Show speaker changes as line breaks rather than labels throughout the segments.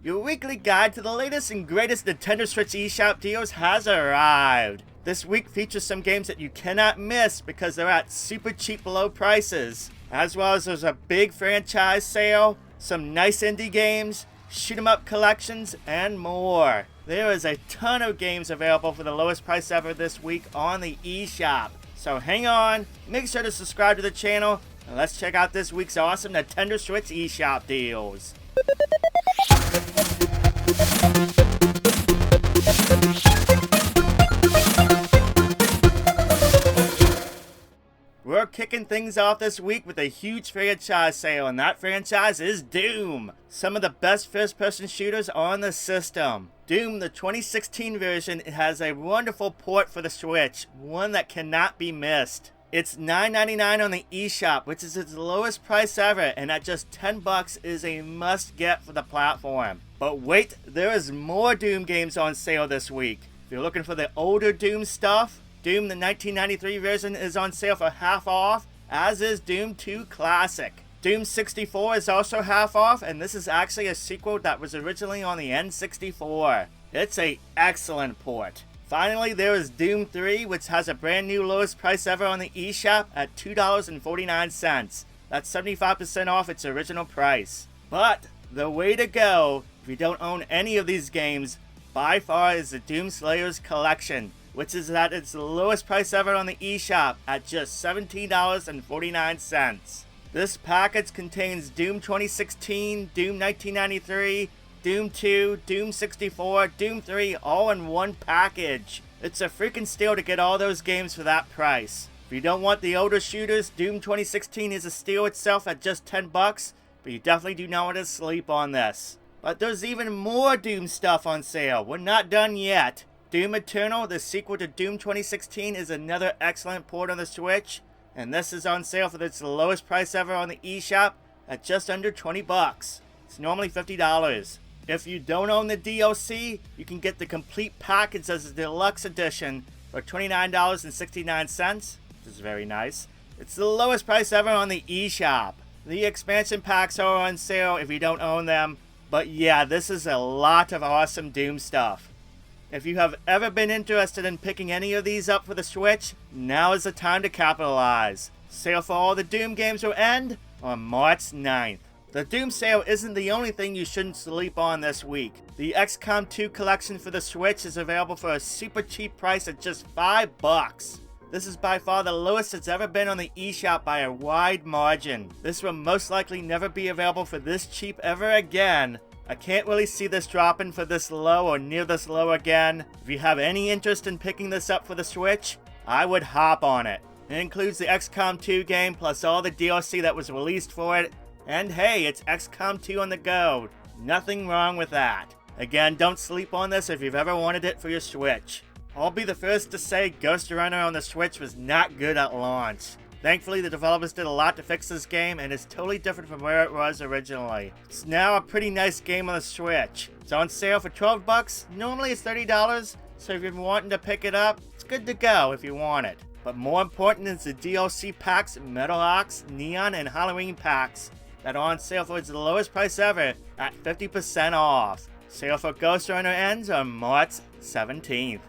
Your weekly guide to the latest and greatest Nintendo Switch eShop deals has arrived. This week features some games that you cannot miss because they're at super cheap low prices, as well as there's a big franchise sale, some nice indie games, shoot 'em up collections, and more. There is a ton of games available for the lowest price ever this week on the eShop. So hang on, make sure to subscribe to the channel, and let's check out this week's awesome Nintendo Switch eShop deals. We're kicking things off this week with a huge franchise sale, and that franchise is Doom. Some of the best first-person shooters on the system. Doom, the 2016 version, has a wonderful port for the Switch, one that cannot be missed. It's $9.99 on the eShop, which is its lowest price ever, and at just $10 is a must-get for the platform. But wait, there is more Doom games on sale this week. If you're looking for the older Doom stuff, Doom the 1993 version is on sale for half off, as is Doom 2 Classic. Doom 64 is also half off, and this is actually a sequel that was originally on the N64. It's an excellent port. Finally, there is Doom 3, which has a brand new lowest price ever on the eShop at $2.49. That's 75% off its original price. But the way to go, if you don't own any of these games, by far is the Doom Slayers Collection, which is at its lowest price ever on the eShop at just $17.49. This package contains Doom 2016, Doom 1993, Doom 2, Doom 64, Doom 3, all in one package. It's a freaking steal to get all those games for that price. If you don't want the older shooters, Doom 2016 is a steal itself at just $10, but you definitely do not want to sleep on this. But there's even more Doom stuff on sale. We're not done yet. Doom Eternal, the sequel to Doom 2016, is another excellent port on the Switch, and this is on sale for its lowest price ever on the eShop at just under $20. It's normally $50. If you don't own the DLC, you can get the complete package as a Deluxe edition for $29.69, which is very nice. It's the lowest price ever on the eShop. The expansion packs are on sale if you don't own them, but yeah, this is a lot of awesome Doom stuff. If you have ever been interested in picking any of these up for the Switch, now is the time to capitalize. Sale for all the Doom games will end on March 9th. The Doom sale isn't the only thing you shouldn't sleep on this week. The XCOM 2 collection for the Switch is available for a super cheap price at just $5. This is by far the lowest it's ever been on the eShop by a wide margin. This will most likely never be available for this cheap ever again. I can't really see this dropping for this low or near this low again. If you have any interest in picking this up for the Switch, I would hop on it. It includes the XCOM 2 game plus all the DLC that was released for it. And hey, it's XCOM 2 on the go. Nothing wrong with that. Again, don't sleep on this if you've ever wanted it for your Switch. I'll be the first to say Ghostrunner on the Switch was not good at launch. Thankfully, the developers did a lot to fix this game, and it's totally different from where it was originally. It's now a pretty nice game on the Switch. It's on sale for $12. Normally it's $30, so if you're wanting to pick it up, it's good to go if you want it. But more important is the DLC packs, Metal Ox, Neon, and Halloween packs that are on sale for its lowest price ever at 50% off. Sale for Ghostrunner ends on March 17th.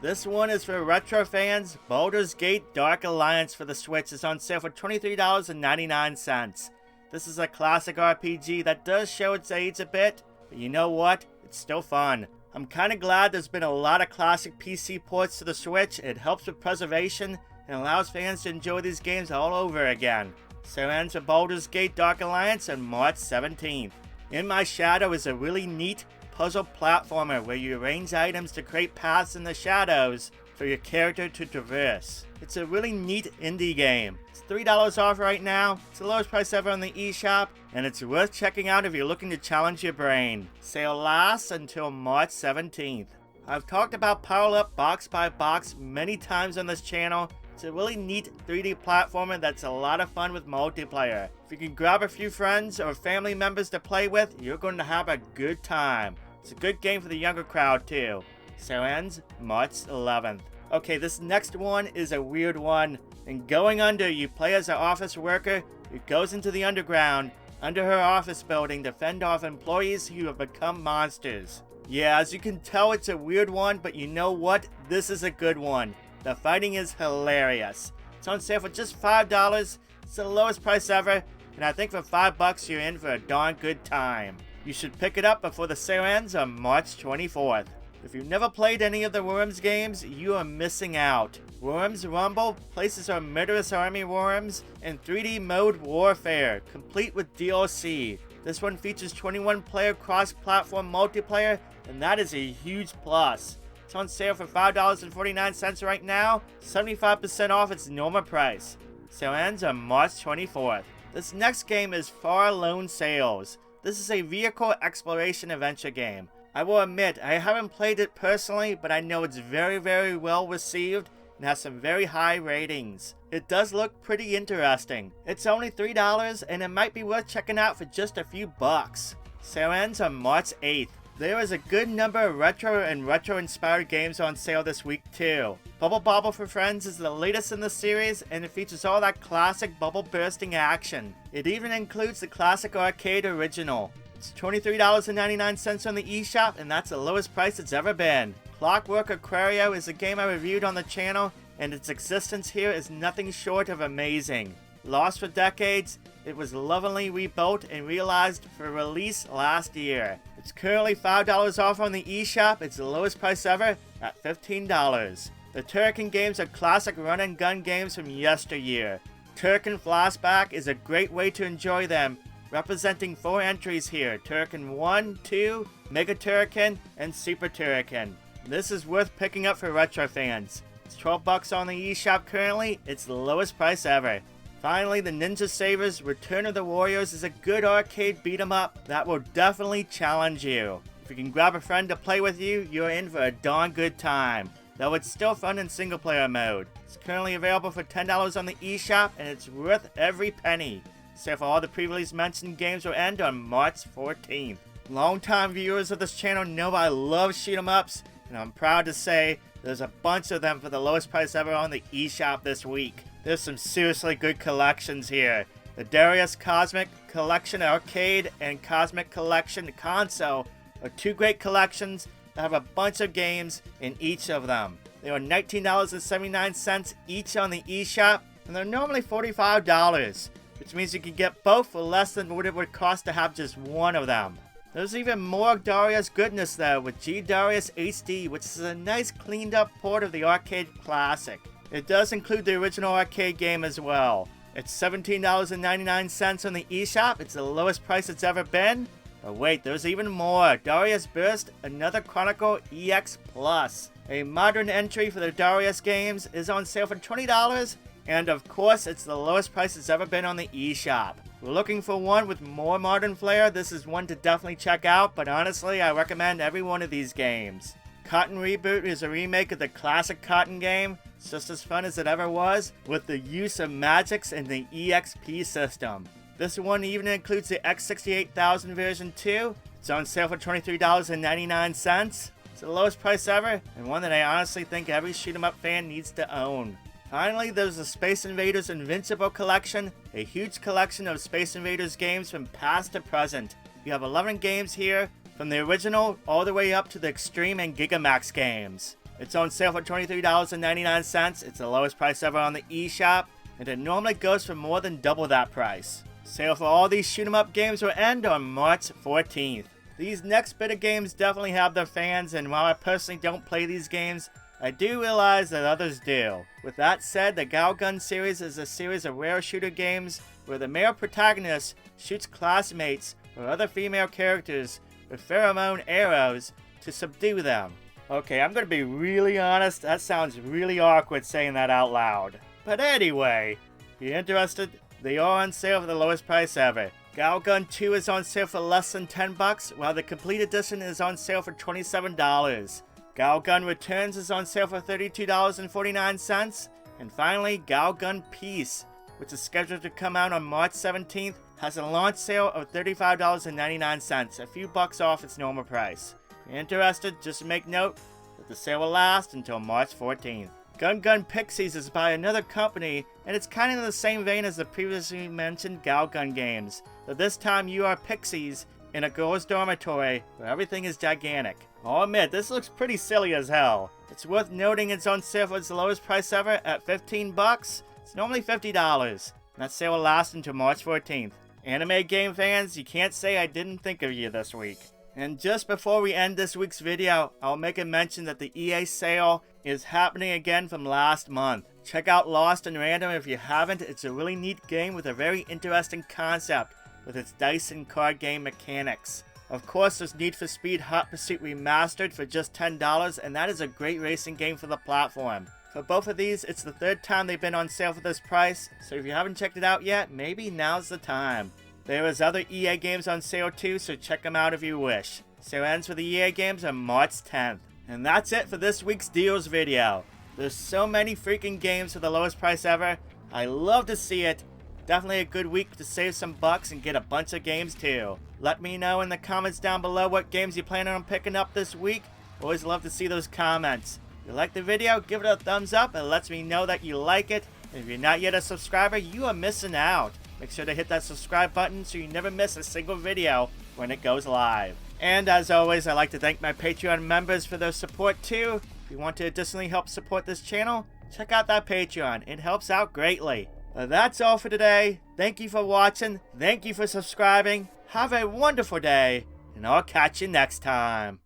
This one is for retro fans. Baldur's Gate Dark Alliance for the Switch is on sale for $23.99. This is a classic RPG that does show its age a bit, but you know what? It's still fun. I'm kinda glad there's been a lot of classic PC ports to the Switch. It helps with preservation and allows fans to enjoy these games all over again. So ends for Baldur's Gate Dark Alliance on March 17th. In My Shadow is a really neat puzzle platformer where you arrange items to create paths in the shadows for your character to traverse. It's a really neat indie game. It's $3 off right now. It's the lowest price ever on the eShop, and it's worth checking out if you're looking to challenge your brain. Sale lasts until March 17th. I've talked about Power Up Box by Box many times on this channel. It's a really neat 3D platformer that's a lot of fun with multiplayer. If you can grab a few friends or family members to play with, you're going to have a good time. It's a good game for the younger crowd too. So ends March 11th. Okay, this next one is a weird one. In Going Under, you play as an office worker who goes into the underground under her office building to fend off employees who have become monsters. Yeah, as you can tell, it's a weird one, but you know what? This is a good one. The fighting is hilarious. It's on sale for just $5. It's the lowest price ever, and I think for $5 you're in for a darn good time. You should pick it up before the sale ends on March 24th. If you've never played any of the Worms games, you are missing out. Worms Rumble places our murderous army worms in 3D mode warfare, complete with DLC. This one features 21-player cross-platform multiplayer, and that is a huge plus. It's on sale for $5.49 right now, 75% off its normal price. Sale ends on March 24th. This next game is Far Lone Sails. This is a vehicle exploration adventure game. I will admit, I haven't played it personally, but I know it's very, very well received and has some very high ratings. It does look pretty interesting. It's only $3 and it might be worth checking out for just a few bucks. Sale ends on March 8th. There is a good number of retro and retro-inspired games on sale this week too. Bobble for Friends is the latest in the series, and it features all that classic bubble-bursting action. It even includes the classic arcade original. It's $23.99 on the eShop, and that's the lowest price it's ever been. Clockwork Aquario is a game I reviewed on the channel, and its existence here is nothing short of amazing. Lost for decades, it was lovingly rebuilt and realized for release last year. It's currently $5 off on the eShop. It's the lowest price ever at $15. The Turrican games are classic run and gun games from yesteryear. Turrican Flashback is a great way to enjoy them, representing 4 entries here: Turrican 1, 2, Mega Turrican, and Super Turrican. This is worth picking up for retro fans. It's $12 on the eShop currently. It's the lowest price ever. Finally, the Ninja Savers Return of the Warriors is a good arcade beat-em-up that will definitely challenge you. If you can grab a friend to play with you, you're in for a darn good time. Though it's still fun in single-player mode. It's currently available for $10 on the eShop, and it's worth every penny. Sale for all the previously mentioned games will end on March 14th. Longtime viewers of this channel know I love shoot-em-ups, and I'm proud to say there's a bunch of them for the lowest price ever on the eShop this week. There's some seriously good collections here. The Darius Cosmic Collection Arcade and Cosmic Collection Console are 2 great collections that have a bunch of games in each of them. They are $19.79 each on the eShop, and they're normally $45, which means you can get both for less than what it would cost to have just one of them. There's even more Darius goodness though with G-Darius HD, which is a nice cleaned up port of the arcade classic. It does include the original arcade game as well. It's $17.99 on the eShop. It's the lowest price it's ever been. But wait, there's even more. Darius Burst, another Chronicle EX Plus. A modern entry for the Darius games is on sale for $20. And of course, it's the lowest price it's ever been on the eShop. If we're looking for one with more modern flair, this is one to definitely check out. But honestly, I recommend every one of these games. Cotton Reboot is a remake of the classic Cotton game. It's just as fun as it ever was, with the use of magics in the EXP system. This one even includes the X68000 version too. It's on sale for $23.99. It's the lowest price ever, and one that I honestly think every shoot-em-up fan needs to own. Finally, there's the Space Invaders Invincible collection, a huge collection of Space Invaders games from past to present. You have 11 games here, from the original all the way up to the Extreme and Gigamax games. It's on sale for $23.99. It's the lowest price ever on the eShop, and it normally goes for more than double that price. Sale for all these shoot-em-up games will end on March 14th. These next bit of games definitely have their fans, and while I personally don't play these games, I do realize that others do. With that said, the Gun series is a series of rare shooter games where the male protagonist shoots classmates or other female characters with pheromone arrows to subdue them. Okay, I'm gonna be really honest, that sounds really awkward saying that out loud. But anyway, if you're interested, they are on sale for the lowest price ever. Gun 2 is on sale for less than $10, while the complete edition is on sale for $27. Gun Returns is on sale for $32.49. And finally, Gun Peace, which is scheduled to come out on March 17th, has a launch sale of $35.99, a few bucks off its normal price. If you're interested, just make note that the sale will last until March 14th. Gun Pixies is by another company, and it's kind of in the same vein as the previously mentioned Gun games. But this time you are pixies in a girl's dormitory where everything is gigantic. I'll admit, this looks pretty silly as hell. It's worth noting it's on sale for its lowest price ever at 15 bucks. It's normally $50. And that sale will last until March 14th. Anime game fans, you can't say I didn't think of you this week. And just before we end this week's video, I'll make a mention that the EA sale is happening again from last month. Check out Lost in Random if you haven't. It's a really neat game with a very interesting concept with its dice and card game mechanics. Of course, there's Need for Speed Hot Pursuit Remastered for just $10, and that is a great racing game for the platform. For both of these, it's the third time they've been on sale for this price, so if you haven't checked it out yet, maybe now's the time. There is other EA games on sale too, so check them out if you wish. Sale ends for the EA games on March 10th. And that's it for this week's deals video. There's so many freaking games for the lowest price ever. I love to see it. Definitely a good week to save some bucks and get a bunch of games too. Let me know in the comments down below what games you plan on picking up this week. Always love to see those comments. If you like the video, give it a thumbs up. It lets me know that you like it. And if you're not yet a subscriber, you are missing out. Make sure to hit that subscribe button so you never miss a single video when it goes live. And as always, I'd like to thank my Patreon members for their support too. If you want to additionally help support this channel, check out that Patreon. It helps out greatly. But that's all for today. Thank you for watching. Thank you for subscribing. Have a wonderful day, and I'll catch you next time.